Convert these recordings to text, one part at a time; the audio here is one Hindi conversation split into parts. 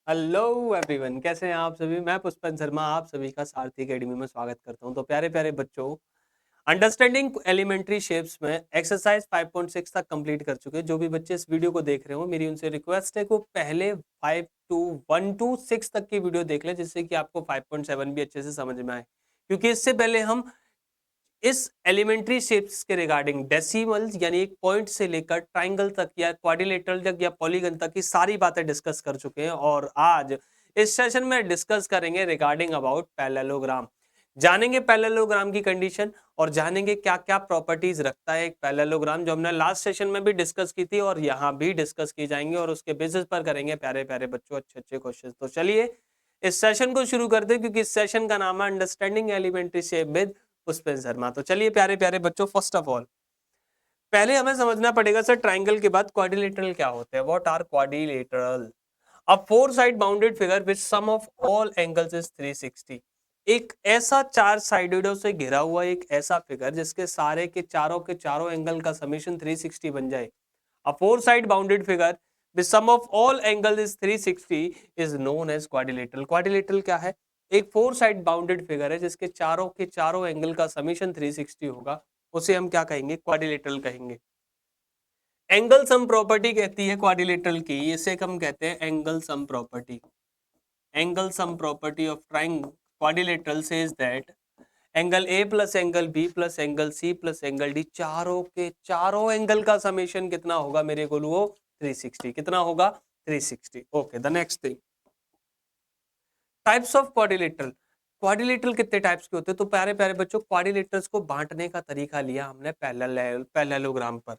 हेलो एवरीवन, कैसे हैं आप सभी। मैं पुष्पन शर्मा आप सभी का सारथी अकेडमी में स्वागत करता हूं। तो प्यारे प्यारे बच्चों, अंडरस्टैंडिंग एलिमेंट्री शेप्स में एक्सरसाइज 5.6 तक कंप्लीट कर चुके हैं। जो भी बच्चे इस वीडियो को देख रहे हो, मेरी उनसे रिक्वेस्ट है कि पहले 1 to 6 तक की वीडियो देख लें, जिससे कि आपको 5.7 भी अच्छे से समझ में आए। क्योंकि इससे पहले हम इस एलिमेंट्री शेप्स के रिगार्डिंग डेसिमल्स यानी एक पॉइंट से लेकर ट्राइंगल तक या क्वाड्रिलेटरल तक या पॉलीगन तक की सारी बातें डिस्कस कर चुके हैं। और आज इस सेशन में डिस्कस करेंगे रिगार्डिंग अबाउट पैरेललोग्राम। जानेंगे पैरेललोग्राम की कंडीशन और जानेंगे क्या क्या प्रॉपर्टीज रखता है एक पैरेललोग्राम, जो हमने लास्ट सेशन में भी डिस्कस की थी और यहाँ भी डिस्कस की जाएंगे। और उसके बेसिस पर करेंगे प्यारे प्यारे बच्चों अच्छे अच्छे क्वेश्चन। तो चलिए इस सेशन को शुरू करते हैं, क्योंकि इस सेशन का नाम है understanding elementary shape with Pushpendra Sharma. तो चलिए प्यारे प्यारे बच्चों, फर्स्ट ऑफ ऑल पहले हमें समझना पड़ेगा सर, ट्राइंगल के बाद क्वाड्रिलेटरल क्या होते हैं। What are quadrilateral? A four side bounded figure which sum of all angles is 360। एक ऐसा चार साइडों से घिरा हुआ एक ऐसा फिगर जिसके सारे के चारों एंगल का समीशन 360 बन जाए। A four side bounded figure which sum of all angle is 360 is known as quadrilateral. Quadrilateral क्या है? एक फोर साइड बाउंडेड फिगर है जिसके के चारों एंगल का समीशन 360 होगा, उसे हम क्या कहेंगे? क्वाड्रिलेटरल कहेंगे। एंगल सम प्रॉपर्टी कहती है क्वाड्रिलेटरल की, इसे हम कहते हैं angle sum property. Angle sum property of triangle quadrilateral says that angle A plus angle B plus angle C plus angle D, चारों के चारों एंगल का समेशन कितना होगा मेरे गोलुओ? 360। कितना होगा? 360। Okay, the next thing, types of quadrilateral. Quadrilateral कितने टाइप्स के होते हैं? तो प्यारे प्यारे बच्चों, क्वाड्रिलेटरल्स को बांटने का तरीका लिया हमने पैरेललोग्राम पर।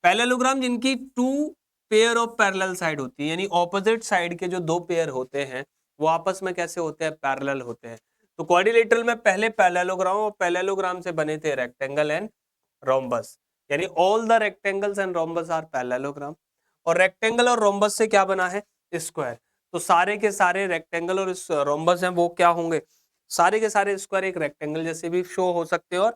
पैरेललोग्राम जिनकी two pair of parallel side होती है, यानी ऑपोजिट साइड के जो दो पेयर होते हैं वो आपस में कैसे होते हैं? पैरेलल होते हैं। तो क्वाड्रिलेटरल में पहले पैरेललोग्राम और पैरेललोग्राम से बने थे रेक्टेंगल एंड रोम्बस, यानी all the rectangles and rhombus are parallelogram. और रेक्टेंगल और रोम्बस से क्या बना है? स्क्वायर। तो सारे के सारे रेक्टेंगल और रोम्बस हैं वो क्या होंगे? सारे के सारे स्क्वायर एक रेक्टेंगल जैसे भी शो हो सकते हैं और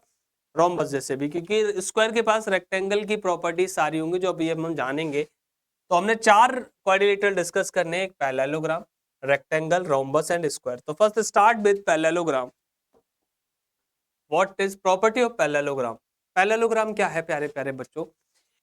रोम्बस जैसे भी, क्योंकि स्क्वायर के पास रेक्टेंगल की प्रॉपर्टी सारी होंगी जो अभी हम जानेंगे। तो हमने चार क्वाड्रिलेटरल डिस्कस करने हैं, एक parallelogram, rectangle, rhombus and square. तो first start with parallelogram. What is property of parallelogram? Parallelogram क्या है प्यारे प्यारे बच्चों?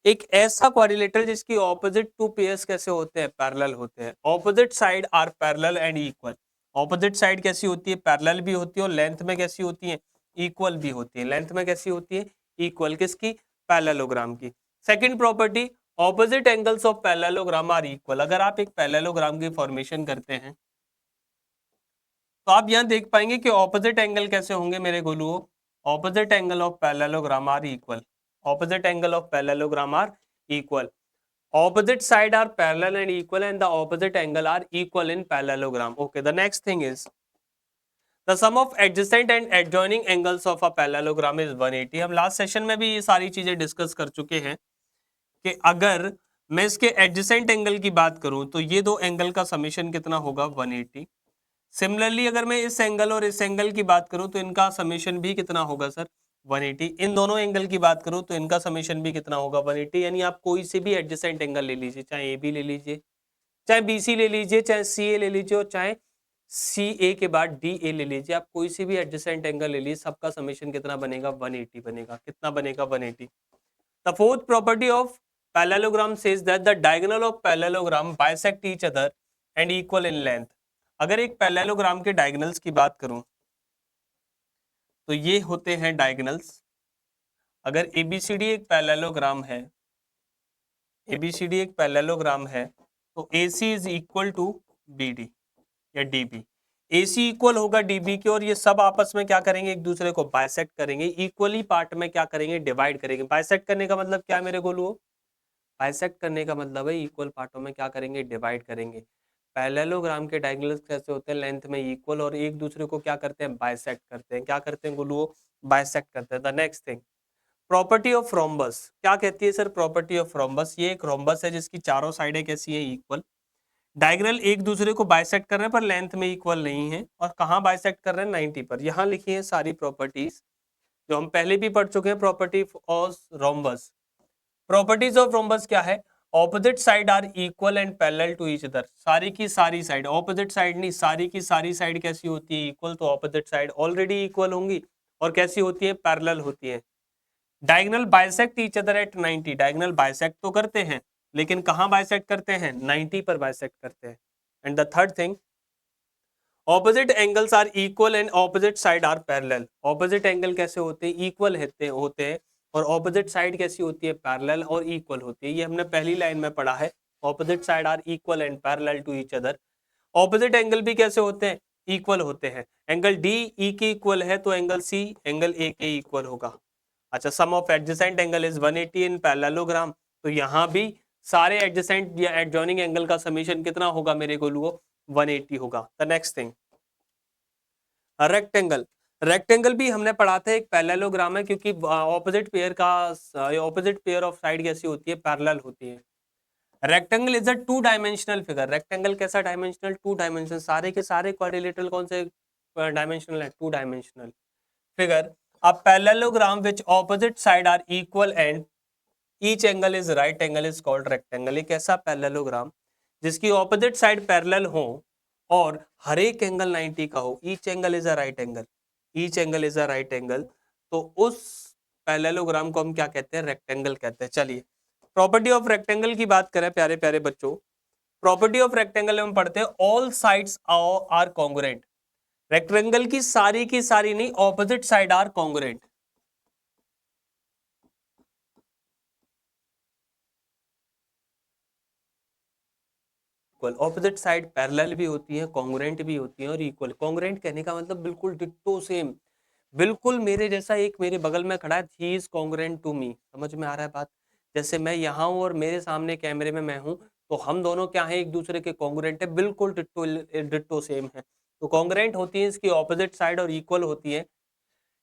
एक ऐसा क्वाड्रिलेटरल जिसकी ऑपोजिट टू पेयर्स कैसे होते हैं? पैरेलल होते हैं। Opposite side are parallel and equal. Opposite side कैसी होती है? पैरेलल भी होती है और लेंथ में कैसी होती है? इक्वल भी होती है। लेंथ में कैसी होती है? इक्वल। किसकी? पैरेललोग्राम की। Second property, opposite angles of parallelogram are equal. अगर आप एक पैरेललोग्राम की फॉर्मेशन करते हैं तो आप यहां देख पाएंगे कि ऑपोजिट एंगल कैसे होंगे मेरे गोलुओं? Opposite angle of parallelogram are equal. Opposite angle of parallelogram are equal. Opposite side are parallel and equal and the opposite angle are equal in parallelogram. Okay, the next thing is the sum of adjacent and adjoining angles of a parallelogram is 180. हम लास्ट सेशन में भी ये सारी चीजें डिस्कस कर चुके हैं कि अगर मैं इसके एडजेसेंट एंगल की बात करूं तो ये दो एंगल का समेशन कितना होगा? 180। सिमिलरली अगर मैं इस एंगल और इस एंगल की बात करूं तो इनका समेशन भी कितना होगा सर? 180। इन दोनों एंगल की बात करूं तो इनका समेशन भी कितना होगा? 180। यानी आप कोई से भी एडजेसेंट एंगल ले लीजिए, चाहे ए बी ले लीजिए, चाहे बी सी ले लीजिए, चाहे सी ए ले लीजिए, और चाहे सी ए के बाद डी ए ले लीजिए। आप कोई सी भी एडजेसेंट एंगल ले लीजिए, सबका समेशन कितना बनेगा? 180 बनेगा। कितना बनेगा? 180। The fourth property of parallelogram says that the diagonal of parallelogram bisect each other and equal in length. अगर एक पैरेललोग्राम के डायगोनल्स की बात करूं तो ये होते हैं डायगोनल्स। अगर एबीसीडी एक पैरेललोग्राम है, एबीसीडी एक पैरेललोग्राम है, तो AC is equal to BD या DB। AC इक्वल होगा DB के और ये सब आपस में क्या करेंगे? एक दूसरे को बाइसेक्ट करेंगे, इक्वली पार्ट में क्या करेंगे? डिवाइड करेंगे। बाइसेक्ट करने का मतलब क्या है मेरे गोलुओं? बाइसेक्ट करने का मतलब है इक्वल पार्टों में क्या करेंगे? डिवाइड करेंगे। पैरेललोग्राम के डायगोनल्स कैसे होते हैं? लेंथ में इक्वल और एक दूसरे को क्या करते हैं? बाइसेक्ट करते हैं। क्या करते हैं गोलुओं? बाइसेक्ट करते हैं। The next thing, property of rhombus क्या कहती है सर? प्रॉपर्टी ऑफ रोम्बस, ये एक रोम्बस है जिसकी चारों साइडें कैसी है? इक्वल। डायगोनल एक दूसरे को बाइसेक्ट कर रहे हैं पर लेंथ में इक्वल नहीं है। और कहाँ बाइसेक्ट कर रहे हैं? 90 पर। यहाँ लिखी है सारी प्रॉपर्टीज जो हम पहले भी पढ़ चुके हैं। Property of rhombus, properties of rhombus क्या है? Opposite side are equal and parallel to each other, सारी की सारी साइड, ऑपोजिट साइड नहीं, सारी की सारी साइड कैसी होती है, इक्वल, तो ऑपोजिट साइड ऑलरेडी इक्वल होंगी और कैसी होती है, पैरेलल होती है। Diagonal bisect each other at 90, diagonal bisect तो करते हैं लेकिन कहां बाइसेक्ट करते हैं, 90 पर बाइसेक्ट करते हैं। And the third thing, opposite angles are equal and opposite side are parallel, opposite angle कैसे होते हैं, इक्वल होते हैं और ऑपोजिट साइड कैसी होती है, पैरेलल और इक्वल होती है। ये हमने पहली लाइन में पढ़ा है, opposite side are equal and parallel to each other. Opposite angle भी कैसे होते हैं, इक्वल होते हैं। एंगल डी ई के इक्वल है तो एंगल सी एंगल ए के इक्वल होगा। अच्छा, sum of adjacent angle is 180 in parallelogram, तो यहाँ भी सारे एडजेसेंट या एडजॉइनिंग एंगल का समीशन कितना होगा मेरे को, 180 होगा। The next thing, rectangle, rectangle भी हमने पढ़ा था, एक पैरेललोग्राम है क्योंकि ऑपोजिट पेयर का ऑपोजिट पेयर ऑफ साइड कैसी होती है, पैरेलल होती है। Rectangle is a two dimensional figure, rectangle कैसा डायमेंशनल, टू डायमेंशनल, सारे के सारे क्वाड्रिलेटरल कौन से डायमेंशनल है, two dimensional figure. A parallelogram which opposite side are equal and each angle is right angle is called rectangle। एक ऐसा पैरेललोग्राम जिसकी ऑपोजिट साइड पैरेलल हो और हर एक एंगल 90 का हो, each angle is a right angle, each angle is a right angle, तो उस पैरेललोग्राम को हम क्या कहते हैं, रेक्टेंगल कहते हैं। चलिए प्रॉपर्टी ऑफ रेक्टेंगल की बात करें प्यारे प्यारे बच्चों, प्रॉपर्टी ऑफ रेक्टेंगल में पढ़ते हैं all sides are congruent, rectangle की सारी नहीं, opposite side are congruent. Opposite side parallel भी होती है, कॉन्ग्रुएंट भी होती है और इक्वल। कॉन्ग्रुएंट कहने का मतलब बिल्कुल डिट्टो सेम, बिल्कुल मेरे जैसा। एक मेरे बगल में खड़ा है, he is congruent to me, समझ में आ रहा है बात। जैसे मैं यहाँ हूँ और मेरे सामने कैमरे में मैं हूँ, तो हम दोनों क्या है, एक दूसरे के कॉन्ग्रुएंट है, बिल्कुल डिट्टो डिट्टो सेम है। तो कॉन्ग्रुएंट होती है इसकी ऑपोजिट साइड और इक्वल होती है।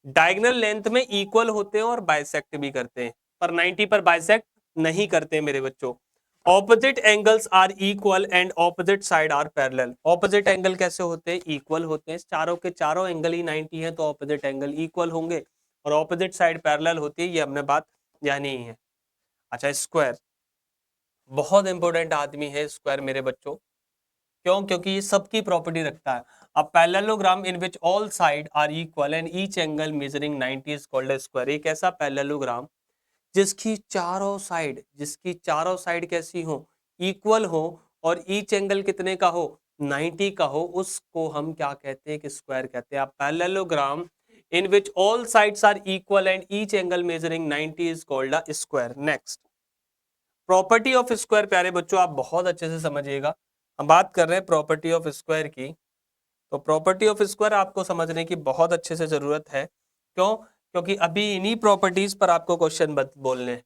डायगोनल लेंथ में इक्वल होते हैं और बाइसेक्ट भी करते हैं, पर 90 पर बाइसेक्ट नहीं करते मेरे बच्चों। Opposite angles are equal and opposite side are parallel, opposite angle कैसे होते हैं, इक्वल होते हैं। चारों के चारों एंगल ही 90 है तो ऑपोजिट एंगल इक्वल होंगे और ऑपोजिट साइड पैरेलल होती है, ये हमने बात जानी ही है। अच्छा, स्क्वायर बहुत इंपॉर्टेंट आदमी है स्क्वायर मेरे बच्चों, क्यों, क्योंकि ये सबकी प्रॉपर्टी रखता है। A parallelogram in which all side are equal and each angle measuring 90 is called a square, एक ऐसा पैरेललोग्राम जिसकी चारों साइड कैसी हो, इक्वल हो और ईच एंगल कितने का हो, 90 का हो, उसको हम क्या कहते हैं, कि स्क्वायर कहते हैं। Parallelogram in which all sides are equal and each angle measuring 90 is called a square. Next, property of square प्यारे बच्चों आप बहुत अच्छे से समझिएगा। हम बात कर रहे हैं प्रॉपर्टी ऑफ स्क्वायर की, तो प्रॉपर्टी ऑफ स्क्वायर आपको समझने की बहुत अच्छे से जरूरत है। क्यों, क्योंकि अभी इन्हीं प्रॉपर्टीज पर आपको क्वेश्चन बोलने हैं।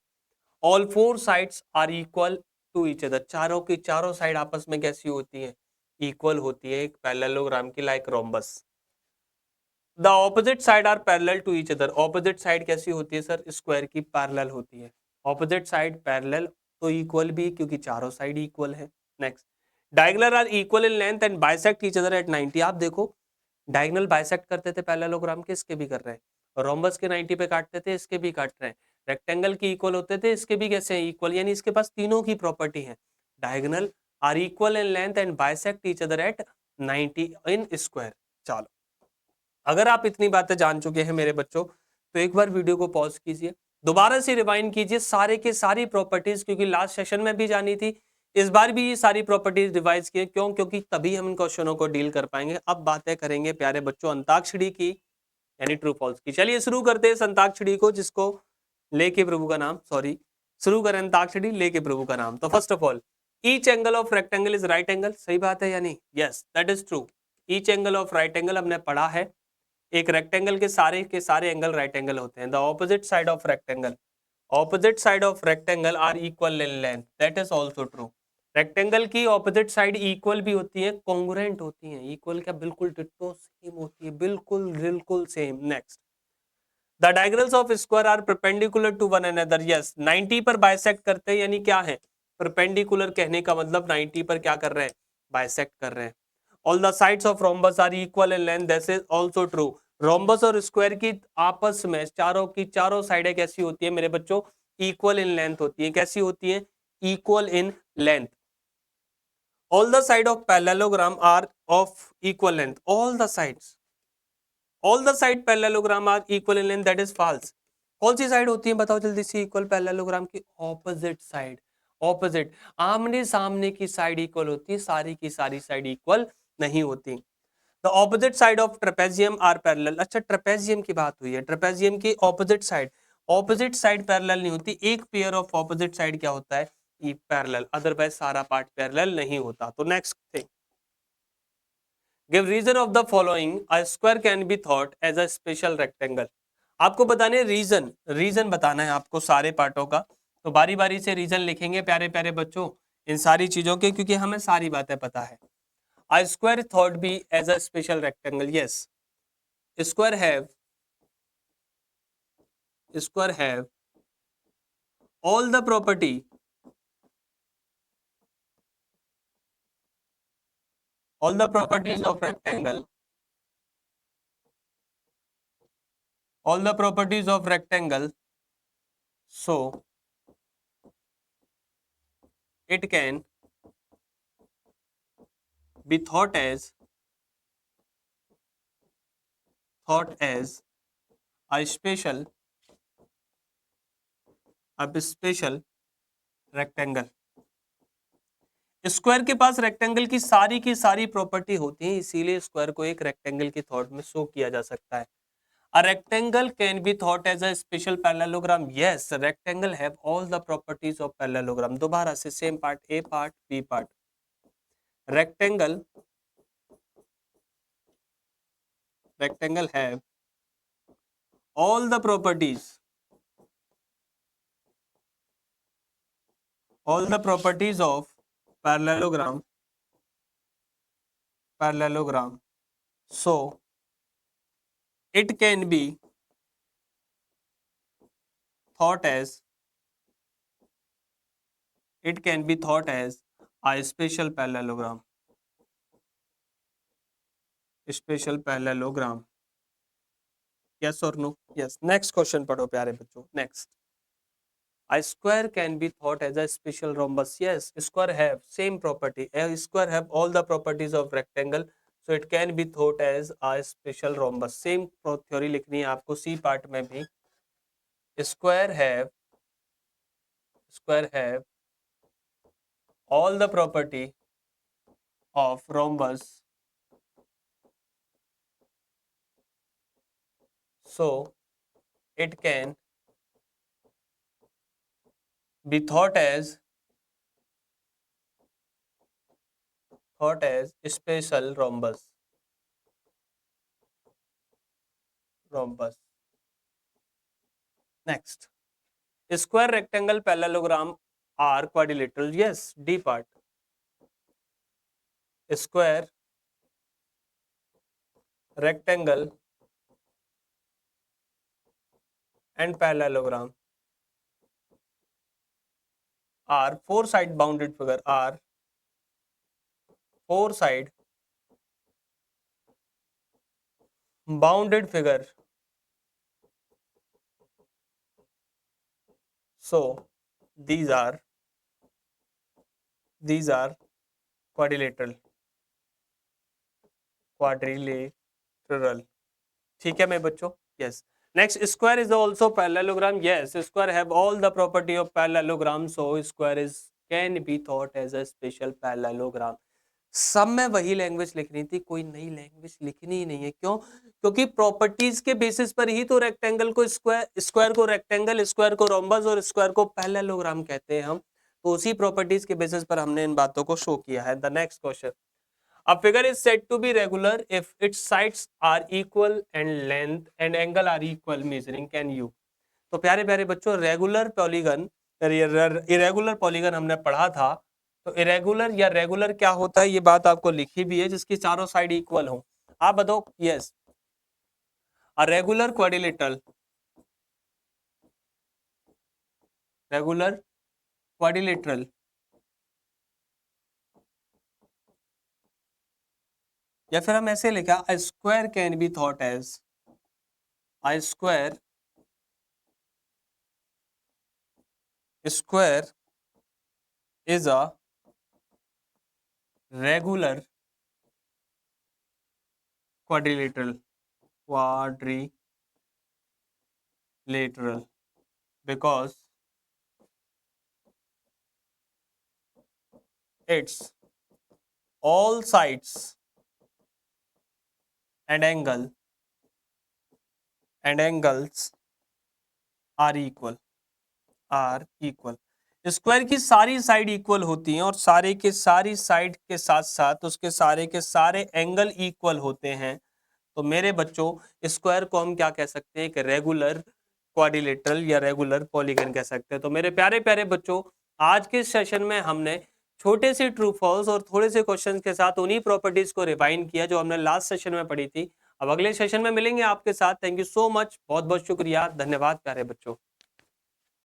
All four sides are equal to each other, चारों की चारों साइड आपस में कैसी होती है, इक्वल होती है, एक पैरेललोग्राम की, like rhombus. The opposite side are parallel to each other, opposite side कैसी होती है सर, स्क्वायर की पैरेलल होती है। ऑपोजिट साइड पैरेलल तो इक्वल भी क्योंकि चारों साइड इक्वल है। Next, diagonal are equal in length and bisect each other at 90। आप देखो डायगोनल बाइसेक्ट करते थे पैरेललोग्राम के, इसके भी कर रहे हैं। रोम्बस के 90 पे काटते थे, इसके भी काट रहे हैं। रेक्टेंगल की इक्वल होते थे, इसके भी कैसे हैं, इक्वल, यानी इसके पास तीनों की प्रॉपर्टी है। Diagonal are equal in length and bisect each other at 90 in square. चलो, अगर आप इतनी बातें जान चुके हैं मेरे बच्चों, तो एक बार वीडियो को पॉज कीजिए, दोबारा से रिवाइंड कीजिए सारे के सारी प्रॉपर्टीज, क्योंकि लास्ट सेशन में भी जानी थी, इस बार भी ये सारी प्रॉपर्टीज रिवाइज किए। क्यों, क्योंकि तभी हम इन क्वेश्चनों को डील कर पाएंगे। अब बातें करेंगे प्यारे बच्चों अंताक्षरी की, यानी ट्रू फॉल्स की। चलिए शुरू करते हैं इस अंताक्षरी को, जिसको लेके प्रभु का नाम, सॉरी, शुरू करें अंताक्षरी लेके प्रभु का नाम। तो first of all, each angle of rectangle is right angle, सही बात है या नहीं, yes that is true. Each angle of right angle हमने पढ़ा है, एक रेक्टेंगल के सारे एंगल राइट एंगल होते हैं। The opposite side of rectangle are equal in length, that is also true. Rectangle की ऑपोजिट साइड इक्वल भी होती है, कॉन्ग्रुएंट होती है, इक्वल क्या, बिल्कुल डिट्टो सेम होती है, बिल्कुल बिल्कुल same. Next, the diagonals of square are perpendicular to one another, yes 90 पर बाइसेक्ट करते हैं, यानी क्या है, परपेंडिकुलर, कहने का मतलब 90 पर क्या कर रहे हैं, बाइसेक्ट कर रहे हैं। All the sides of rhombus are equal in length, this is also true. Rhombus और स्क्वायर की आपस में चारों की चारों साइडें कैसी होती है मेरे बच्चों, इक्वल इन लेंथ होती है, कैसी होती है, equal in length. All the sides of parallelogram are of equal length. All the side parallelogram are equal in length. That is false. कौन सी साइड होती है बताओ जल्दी से इक्वल पैरेललोग्राम की? Opposite side. ऑपोजिट, आमने सामने की साइड इक्वल होती है, सारी की सारी साइड इक्वल नहीं होती. The opposite side of trapezium are parallel. अच्छा, ट्रेपेजियम की बात हुई है. ट्रेपेजियम की ऑपोजिट साइड पैरेलल नहीं होती. एक पेयर ऑफ ऑपोजिट साइड क्या होता है? पैरेलल. अदरवाइज सारा पार्ट पैरेलल नहीं होता. तो next thing, give reason of the following. A square can be thought as a special rectangle. आपको बताने रीजन बताना है आपको सारे पार्टों का. तो बारी बारी से रीजन लिखेंगे प्यारे प्यारे बच्चों इन सारी चीजों के, क्योंकि हमें सारी बातें पता है. A square thought be as a special rectangle. Yes, square have all the property, all the properties of rectangle, all the properties of rectangle. So it can be thought as a special rectangle. Square के पास रेक्टेंगल की सारी प्रॉपर्टी होती है, इसीलिए स्क्वायर को एक रेक्टेंगल के थॉट में शो किया जा सकता है. A rectangle can be thought as a special parallelogram. Yes, rectangle have all the properties of parallelogram. दोबारा से same part, A part, B part. Rectangle have all the properties of parallelogram. So it can be thought as a special parallelogram. Yes or no? Yes. Next question पढ़ो प्यारे बच्चों. Next. A square can be thought as a special rhombus. Yes, square have same property. A square have all the properties of rectangle, so it can be thought as a special rhombus. Same theory लिखनी है आपको C part में भी. Square have all the property of rhombus, so it can be thought as special rhombus. Next, square, rectangle, parallelogram are quadrilateral. Yes, D part. Square, rectangle and parallelogram are four-side bounded figure. So these are quadrilateral. ठीक है मेरे बच्चों? Yes. Next, square is also parallelogram. Yes, square have all the property of parallelogram, so square can be thought as a special parallelogram. सब में वही लैंग्वेज लिखनी थी, कोई नई लैंग्वेज लिखनी ही नहीं है. क्यों? क्योंकि प्रॉपर्टीज के बेसिस पर ही तो रेक्टेंगल को स्क्वायर को रेक्टेंगल, स्क्वायर को रोम्बस और स्क्वायर को पैरेललोग्राम कहते हैं हम. तो उसी प्रॉपर्टीज के बेसिस पर हमने इन बातों को शो किया है. The next question, a figure is said to be regular if its sides are equal and length and angle are equal. Measuring can you. तो प्यारे प्यारे बच्चों, रेगुलर पॉलीगन, इरेगुलर पॉलीगन हमने पढ़ा था. तो इरेगुलर या रेगुलर क्या होता है ये बात आपको लिखी भी है, जिसकी चारों साइड इक्वल हो. आप बताओ. यस, अ रेगुलर क्वाड्रिलेटरल, या फिर हम ऐसे लिखा, a square can be thought as square is a regular quadrilateral because its all sides and angles are equal square की सारी साइड इक्वल होती हैं और सारे के सारी साइड के साथ साथ उसके सारे के सारे एंगल इक्वल होते हैं। तो मेरे बच्चों स्क्वायर को हम क्या कह सकते हैं? एक रेगुलर क्वाड्रिलेटरल या रेगुलर पॉलीगन कह सकते हैं। तो मेरे प्यारे प्यारे बच्चों आज के सेशन में हमने छोटे से ट्रू फॉल्स और थोड़े से क्वेश्चंस के साथ उन्हीं प्रॉपर्टीज को रिवाइंड किया जो हमने लास्ट सेशन में पढ़ी थी। अब अगले सेशन में मिलेंगे आपके साथ। थैंक यू सो मच, बहुत बहुत शुक्रिया, धन्यवाद प्यारे बच्चों।